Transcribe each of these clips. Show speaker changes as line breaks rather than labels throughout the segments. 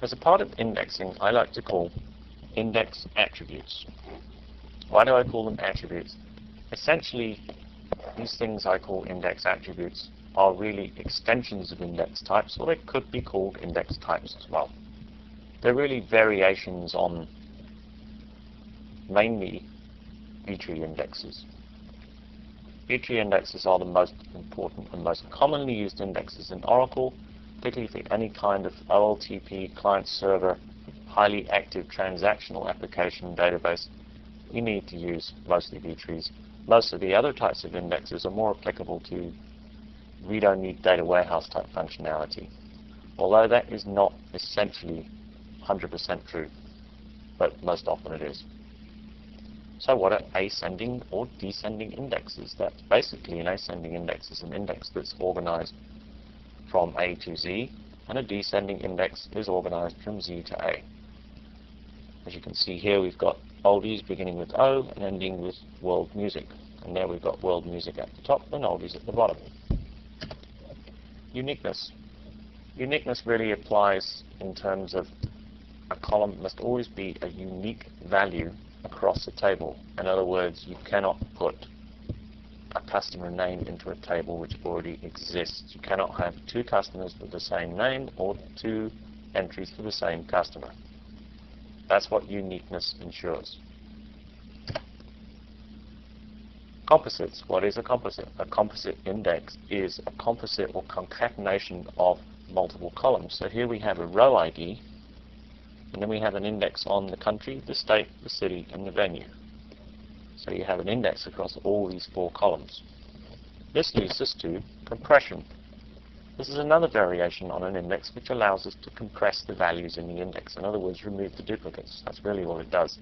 As a part of indexing, I like to call index attributes. Why do I call them attributes? Essentially, these things I call index attributes are really extensions of index types, or they could be called index types as well. They're really variations on mainly B-tree indexes. B-tree indexes are the most important and most commonly used indexes in Oracle, particularly for any kind of OLTP, client-server, highly active transactional application database. You need to use mostly B-trees. Most of the other types of indexes are more applicable to read-only data warehouse type functionality, although that is not essentially 100% true, but most often it is. So what are ascending or descending indexes? That's basically an ascending index is an index that's organized from A to Z, and a descending index is organized from Z to A. As you can see here, we've got oldies beginning with O and ending with world music. And there we've got world music at the top and oldies at the bottom. Uniqueness. Uniqueness really applies in terms of a column must always be a unique value across the table. In other words, you cannot put a customer name into a table which already exists. You cannot have two customers with the same name or two entries for the same customer. That's what uniqueness ensures. Composites. What is a composite? A composite index is a composite or concatenation of multiple columns. So here we have a row ID, and then we have an index on the country, the state, the city, and the venue. So you have an index across all these four columns. This leads us to compression. This is another variation on an index which allows us to compress the values in the index. In other words, remove the duplicates. That's really what it does.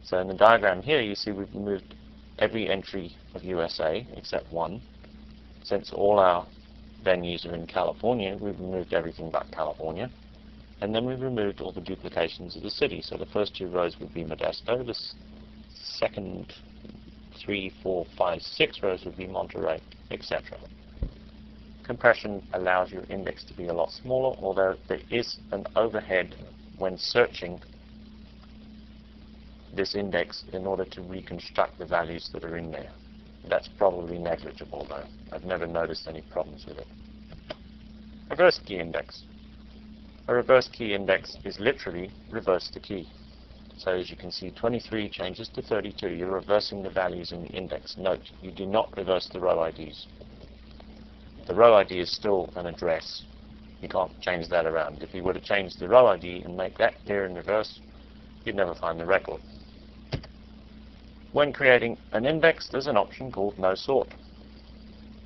So in the diagram here, you see we've removed every entry of USA except one. Since all our venues are in California, we've removed everything but California. And then we've removed all the duplications of the city. So the first two rows would be Modesto. The second 3, 4, 5, 6 rows would be Monterey, etc. Compression allows your index to be a lot smaller, although there is an overhead when searching this index in order to reconstruct the values that are in there. That's probably negligible, though. I've never noticed any problems with it. Reverse key index. A reverse key index is literally reverse the key. So as you can see, 23 changes to 32. You're reversing the values in the index. Note, you do not reverse the row IDs. The row ID is still an address. You can't change that around. If you were to change the row ID and make that appear in reverse, you'd never find the record. When creating an index, there's an option called no sort.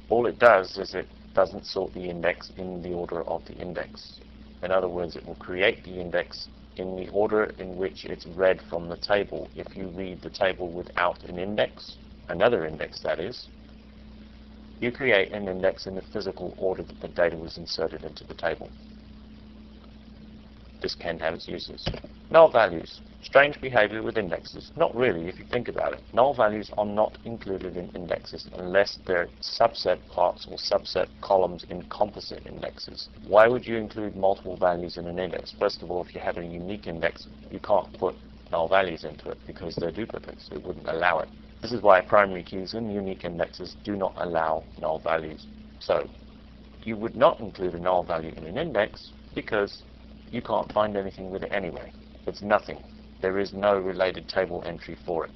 All it does is it doesn't sort the index in the order of the index. In other words, it will create the index in the order in which it's read from the table. If you read the table without an index, another index that is, you create an index in the physical order that the data was inserted into the table. This can have its uses. Null values. Strange behavior with indexes. Not really, if you think about it. Null values are not included in indexes unless they're subset parts or subset columns in composite indexes. Why would you include multiple values in an index? First of all, if you have a unique index, you can't put null values into it because they're duplicates. It wouldn't allow it. This is why primary keys and unique indexes do not allow null values. So, you would not include a null value in an index because you can't find anything with it anyway. It's nothing. There is no related table entry for it.